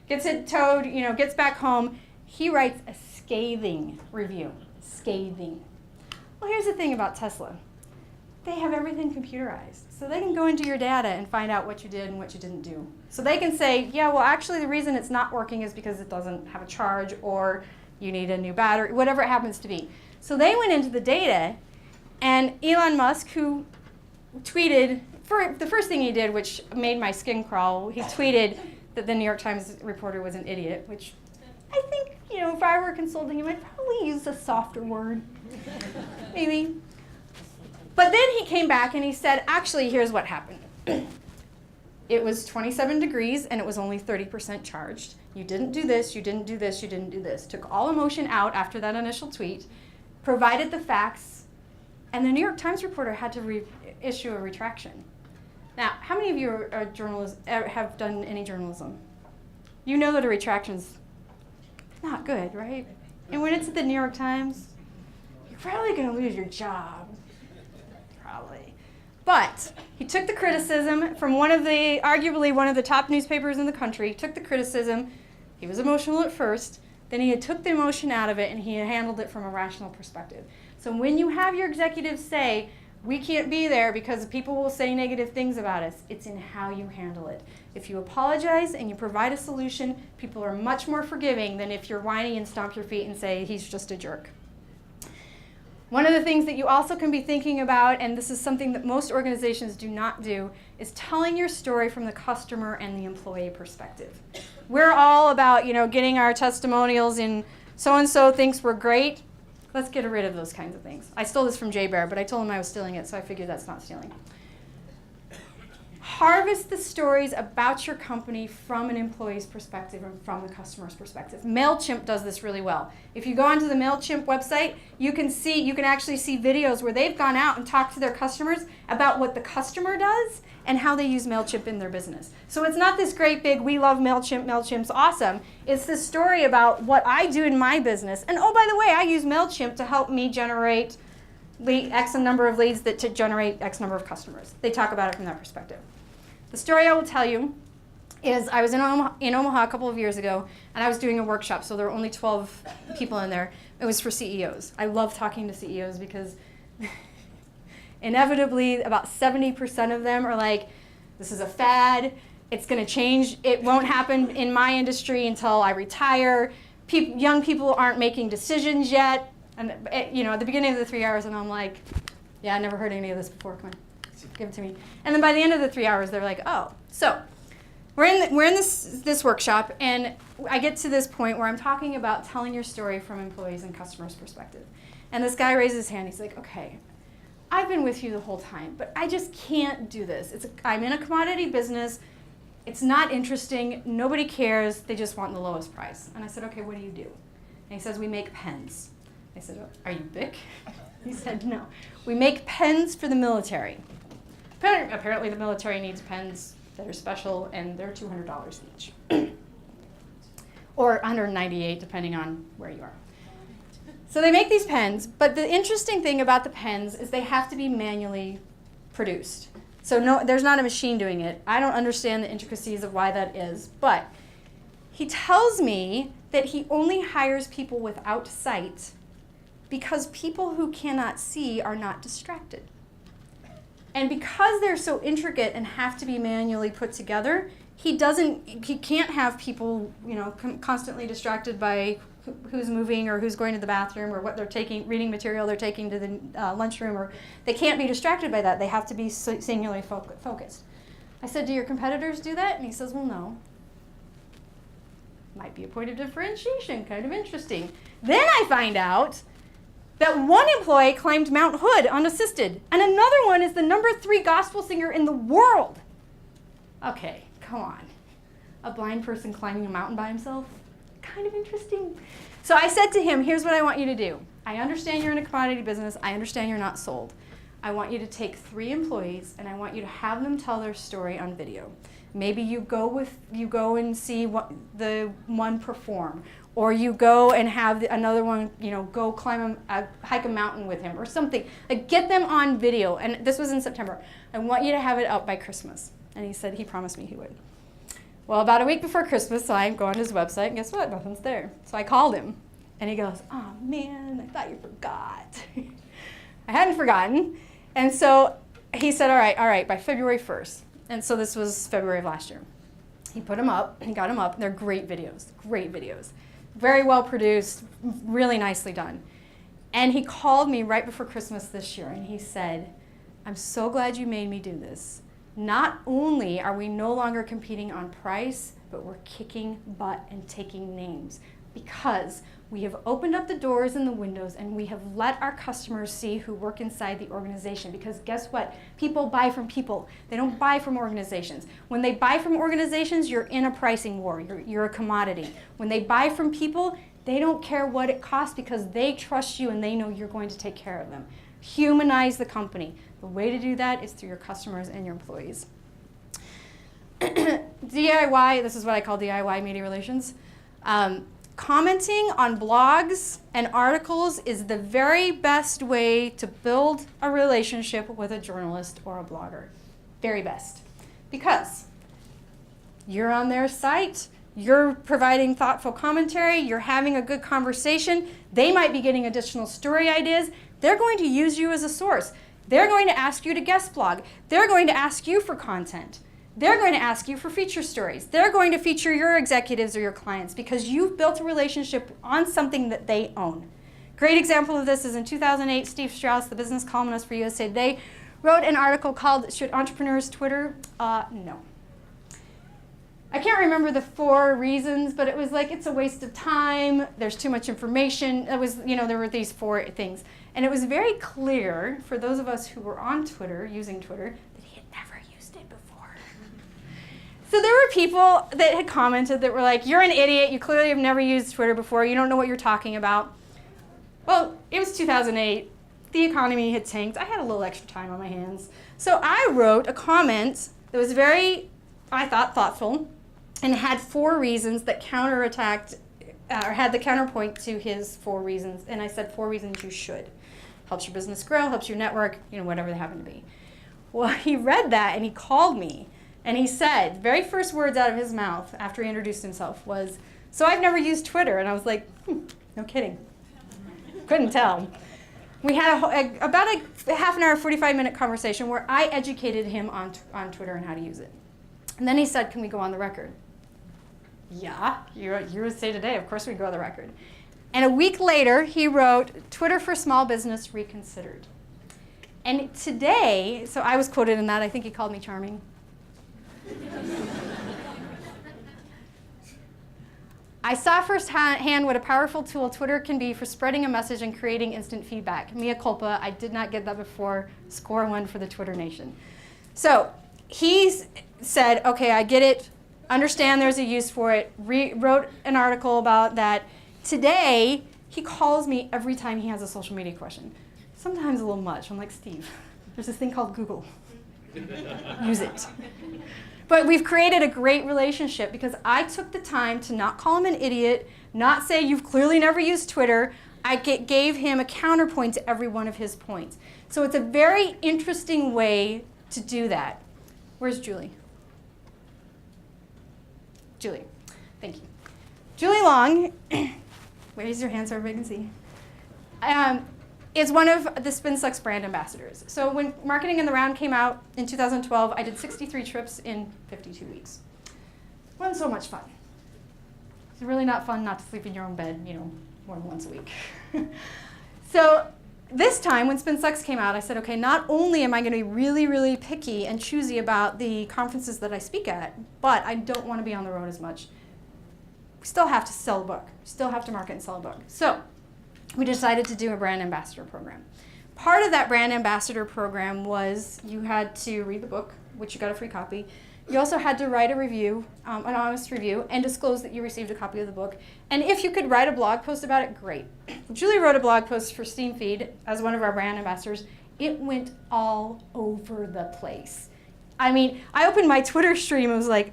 gets it towed, gets back home. He writes a scathing review. Scathing. Well, here's the thing about Tesla. They have everything computerized. So they can go into your data and find out what you did and what you didn't do. So they can say, yeah, well, actually the reason it's not working is because it doesn't have a charge or you need a new battery, whatever it happens to be. So they went into the data, and Elon Musk, who tweeted, the first thing he did, which made my skin crawl, he tweeted that the New York Times reporter was an idiot, which I think, if I were consulting him, I'd probably use a softer word, maybe. But then he came back and he said, actually, here's what happened. It was 27 degrees and it was only 30% charged. You didn't do this, you didn't do this, you didn't do this. Took all emotion out after that initial tweet, provided the facts, and the New York Times reporter had to issue a retraction. Now, how many of you are journalists, have done any journalism? You know that a retraction's not good, right? And when it's at the New York Times, you're probably going to lose your job. Probably. But he took the criticism from arguably one of the top newspapers in the country, took the criticism. He was emotional at first. Then he took the emotion out of it and he handled it from a rational perspective. So when you have your executives say, we can't be there because people will say negative things about us, it's in how you handle it. If you apologize and you provide a solution, people are much more forgiving than if you're whiny and stomp your feet and say, he's just a jerk. One of the things that you also can be thinking about, and this is something that most organizations do not do, is telling your story from the customer and the employee perspective. We're all about, getting our testimonials in so-and-so thinks we're great. Let's get rid of those kinds of things. I stole this from Jay Bear, but I told him I was stealing it, so I figured that's not stealing. Harvest the stories about your company from an employee's perspective and from the customer's perspective. MailChimp does this really well. If you go onto the MailChimp website, you can actually see videos where they've gone out and talked to their customers about what the customer does and how they use MailChimp in their business. So it's not this great big, we love MailChimp, MailChimp's awesome. It's this story about what I do in my business. And oh, by the way, I use MailChimp to help me generate X number of leads to generate X number of customers. They talk about it from that perspective. The story I will tell you is I was in Omaha a couple of years ago, and I was doing a workshop, so there were only 12 people in there. It was for CEOs. I love talking to CEOs because inevitably about 70% of them are like, this is a fad, it's going to change, it won't happen in my industry until I retire, young people aren't making decisions yet, and at the beginning of the 3 hours, and I'm like, yeah, I never heard any of this before, come on. Give it to me. And then by the end of the 3 hours, they're like, oh. So we're in this workshop, and I get to this point where I'm talking about telling your story from employees and customers' perspective. And this guy raises his hand. He's like, okay, I've been with you the whole time, but I just can't do this. I'm in a commodity business. It's not interesting. Nobody cares. They just want the lowest price. And I said, okay, what do you do? And he says, we make pens. I said, are you Bic? He said, no. We make pens for the military. Apparently the military needs pens that are special, and they're $200 each. Or $198, depending on where you are. So they make these pens, but the interesting thing about the pens is they have to be manually produced. So no, there's not a machine doing it. I don't understand the intricacies of why that is, but he tells me that he only hires people without sight because people who cannot see are not distracted. And because they're so intricate and have to be manually put together, he can't have people, constantly distracted by who's moving or who's going to the bathroom or what they're taking, reading material they're taking to the lunchroom, or they can't be distracted by that. They have to be singularly focused. I said, do your competitors do that? And he says, well, no. Might be a point of differentiation, kind of interesting. Then I find out that one employee climbed Mount Hood unassisted, and another one is the #3 gospel singer in the world. okay, come on. A blind person climbing a mountain by himself? Kind of interesting. So I said to him, here's what I want you to do. I understand you're in a commodity business. I understand you're not sold. I want you to take 3 employees and I want you to have them tell their story on video. Maybe you go and see the one perform, or you go and have another one, go hike a mountain with him or something. Like, get them on video. And this was in September. I want you to have it out by Christmas. And he said he promised me he would. Well, about a week before Christmas, I go on his website, and guess what? Nothing's there. So I called him, and he goes, oh, man, I thought you forgot. I hadn't forgotten. And so he said, all right, by February 1st. And so this was February of last year. He put them up, he got them up. They're great videos. Very well produced, really nicely done. And he called me right before Christmas this year, and he said, I'm so glad you made me do this. Not only are we no longer competing on price, but we're kicking butt and taking names, because we have opened up the doors and the windows and we have let our customers see who work inside the organization. Because guess what? People buy from people. They don't buy from organizations. When they buy from organizations, you're in a pricing war. You're a commodity. When they buy from people, they don't care what it costs because they trust you and they know you're going to take care of them. Humanize the company. The way to do that is through your customers and your employees. DIY, this is what I call DIY media relations. Commenting on blogs and articles is the very best way to build a relationship with a journalist or a blogger. Very best. Because you're on their site, you're providing thoughtful commentary, you're having a good conversation, they might be getting additional story ideas, they're going to use you as a source. They're going to ask you to guest blog. They're going to ask you for content. They're going to ask you for feature stories. They're going to feature your executives or your clients because you've built a relationship on something that they own. Great example of this is in 2008, Steve Strauss, the business columnist for USA Today, wrote an article called Should Entrepreneurs Twitter? No. I can't remember the 4 reasons, but it was like, it's a waste of time, there's too much information. It was, there were these 4 things. And it was very clear for those of us who were on Twitter, using Twitter, that he had never used it before. So there were people that had commented that were like, you're an idiot, you clearly have never used Twitter before, you don't know what you're talking about. Well, it was 2008, the economy had tanked, I had a little extra time on my hands. So I wrote a comment that was very, I thought, thoughtful, and had 4 reasons that counterattacked, or had the counterpoint to his 4 reasons. And I said 4 reasons you should. Helps your business grow, helps your network, whatever they happen to be. Well, he read that and he called me and he said, very first words out of his mouth after he introduced himself was, so I've never used Twitter. And I was like, no kidding. Couldn't tell. We had about a half an hour, 45-minute conversation where I educated him on Twitter and how to use it. And then he said, can we go on the record? Yeah, you say today, of course we go on the record. And a week later, he wrote, Twitter for Small Business Reconsidered. And today, so I was quoted in that, I think he called me charming. I saw firsthand what a powerful tool Twitter can be for spreading a message and creating instant feedback. Mea culpa, I did not get that before. Score 1 for the Twitter Nation. So he said, okay, I get it. Understand there's a use for it. Wrote an article about that. Today, he calls me every time he has a social media question. Sometimes a little much. I'm like, Steve, there's this thing called Google. Use it. But we've created a great relationship because I took the time to not call him an idiot, not say you've clearly never used Twitter. I gave him a counterpoint to every one of his points. So it's a very interesting way to do that. Where's Julie? Julie, thank you. Julie Long, raise your hand so everybody can see, is one of the Spin Sucks brand ambassadors. So when Marketing in the Round came out in 2012, I did 63 trips in 52 weeks. It wasn't so much fun. It's really not fun not to sleep in your own bed, more than once a week. So this time, when Spin Sucks came out, I said, okay, not only am I going to be really, really picky and choosy about the conferences that I speak at, but I don't want to be on the road as much. We still have to sell a book. We still have to market and sell a book. So we decided to do a brand ambassador program. Part of that brand ambassador program was you had to read the book, which you got a free copy. You also had to write a review, an honest review, and disclose that you received a copy of the book. And if you could write a blog post about it, great. Julie wrote a blog post for SteamFeed as one of our brand ambassadors. It went all over the place. I mean, I opened my Twitter stream and was like,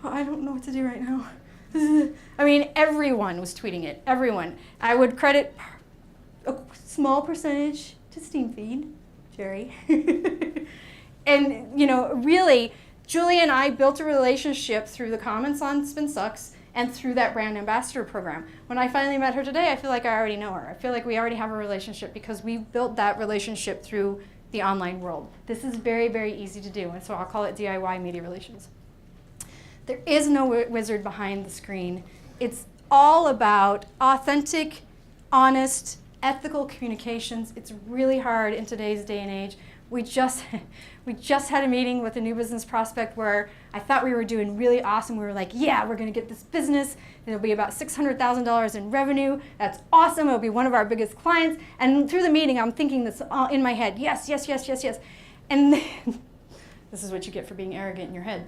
oh, I don't know what to do right now. I mean, everyone was tweeting it, everyone. I would credit a small percentage to SteamFeed, Jerry. And, you know, really, Julie and I built a relationship through the comments on Spin Sucks and through that brand ambassador program. When I finally met her today, I feel like I already know her. I feel like we already have a relationship because we built that relationship through the online world. This is very, very easy to do, and so I'll call it DIY media relations. There is no wizard behind the screen. It's all about authentic, honest, ethical communications. It's really hard in today's day and age. We just had a meeting with a new business prospect where I thought we were doing really awesome. We were like, yeah, we're going to get this business. It'll be about $600,000 in revenue. That's awesome. It'll be one of our biggest clients. And through the meeting, I'm thinking this all in my head. Yes, yes, yes, yes, yes. And then, this is what you get for being arrogant in your head.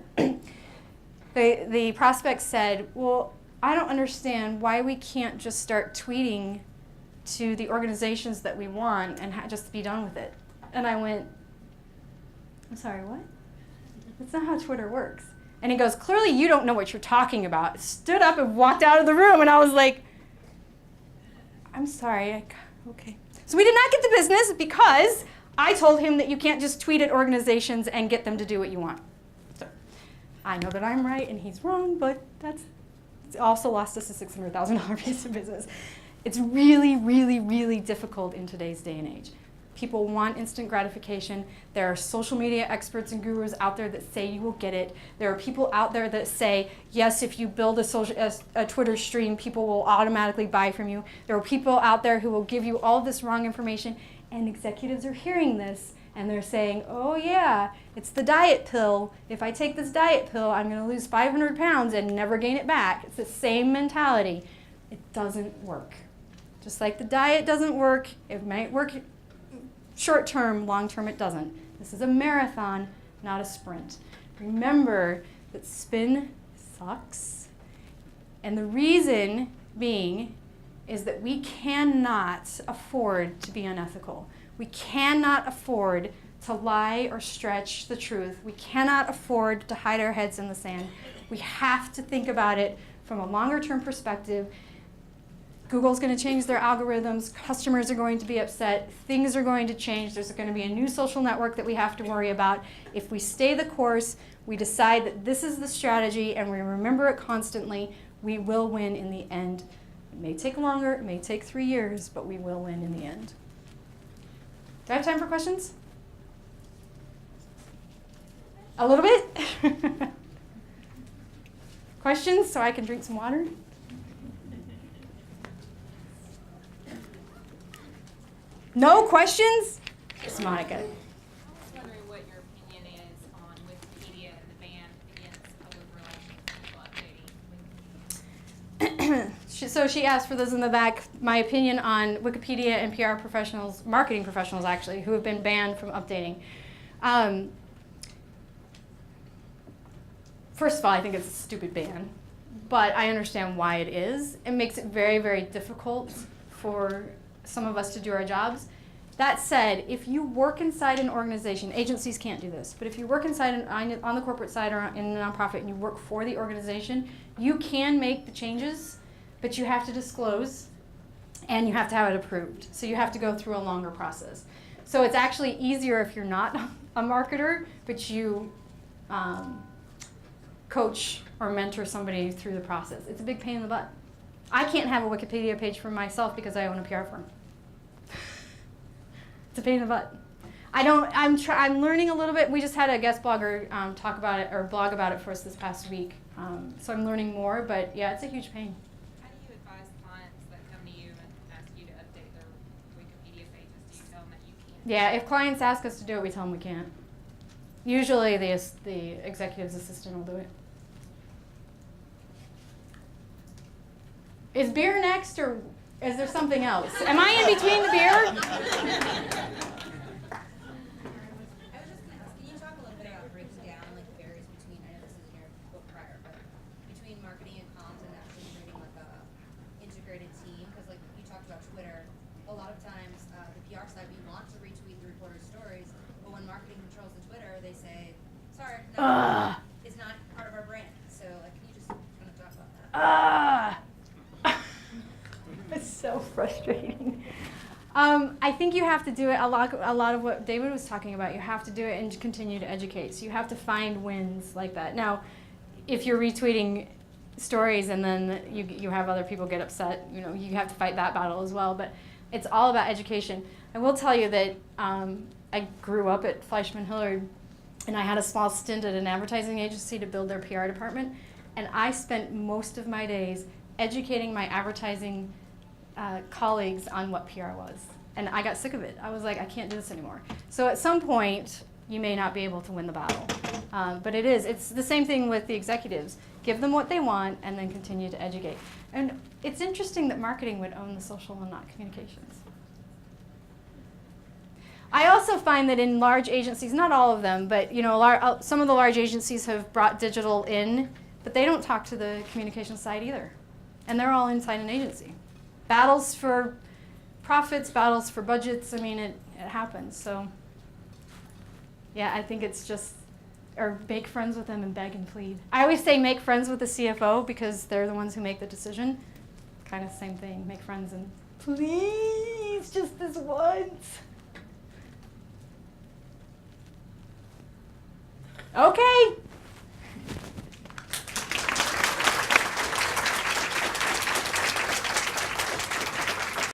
The prospect said, well, I don't understand why we can't just start tweeting to the organizations that we want and just be done with it. And I went, I'm sorry, what? That's not how Twitter works. And he goes, clearly you don't know what you're talking about. Stood up and walked out of the room, and I was like, I'm sorry, okay. So we did not get the business because I told him that you can't just tweet at organizations and get them to do what you want. So I know that I'm right and he's wrong, but it's also lost us a $600,000 piece of business. It's really, really, really difficult in today's day and age. People want instant gratification. There are social media experts and gurus out there that say you will get it. There are people out there that say, yes, if you build a Twitter stream, people will automatically buy from you. There are people out there who will give you all this wrong information, and executives are hearing this, and they're saying, oh yeah, it's the diet pill. If I take this diet pill, I'm going to lose 500 pounds and never gain it back. It's the same mentality. It doesn't work. Just like the diet doesn't work, it might work short term, long term it doesn't. This is a marathon, not a sprint. Remember that spin sucks. And the reason being is that we cannot afford to be unethical. We cannot afford to lie or stretch the truth. We cannot afford to hide our heads in the sand. We have to think about it from a longer term perspective. Google's going to change their algorithms, customers are going to be upset, things are going to change, there's going to be a new social network that we have to worry about. If we stay the course, we decide that this is the strategy, and we remember it constantly, we will win in the end. It may take longer, it may take 3 years, but we will win in the end. Do I have time for questions? A little bit? Questions so I can drink some water? No questions? It's Monica. I was wondering what your opinion is on Wikipedia and the ban against public relations people updating. So she asked, for those in the back, my opinion on Wikipedia and PR professionals, marketing professionals actually, who have been banned from updating. First of all, I think it's a stupid ban, but I understand why it is. It makes it very, very difficult for some of us to do our jobs. That said, if you work inside an organization, agencies can't do this, but if you work inside on the corporate side or in a nonprofit and you work for the organization, you can make the changes, but you have to disclose and you have to have it approved. So you have to go through a longer process. So it's actually easier if you're not a marketer, but you coach or mentor somebody through the process. It's a big pain in the butt. I can't have a Wikipedia page for myself because I own a PR firm. It's a pain in the butt. I'm learning a little bit. We just had a guest blogger talk about it or blog about it for us this past week. So I'm learning more, but yeah, it's a huge pain. How do you advise clients that come to you and ask you to update their Wikipedia pages? Do you tell them that you can't? Yeah, if clients ask us to do it, we tell them we can't. Usually the executive's assistant will do it. Is beer next, or is there something else? Am I in between the beer? I was just going to ask, can you talk a little bit about breaking down like the barriers between, I know It's so frustrating. I think you have to do it, a lot of what David was talking about, you have to do it and continue to educate. So you have to find wins like that. Now, if you're retweeting stories and then you have other people get upset, you know, you have to fight that battle as well. But it's all about education. I will tell you that I grew up at Fleischman Hillard, and I had a small stint at an advertising agency to build their PR department. And I spent most of my days educating my advertising colleagues on what PR was. And I got sick of it. I was like, I can't do this anymore. So at some point, you may not be able to win the battle. But it's the same thing with the executives. Give them what they want and then continue to educate. And it's interesting that marketing would own the social and not communications. I also find that in large agencies, not all of them, but you know, some of the large agencies have brought digital in, but they don't talk to the communication side either. And they're all inside an agency. Battles for profits, battles for budgets, I mean, it happens. So yeah, I think it's just, or make friends with them and beg and plead. I always say make friends with the CFO because they're the ones who make the decision. Kind of same thing, make friends and please, just this once. Okay.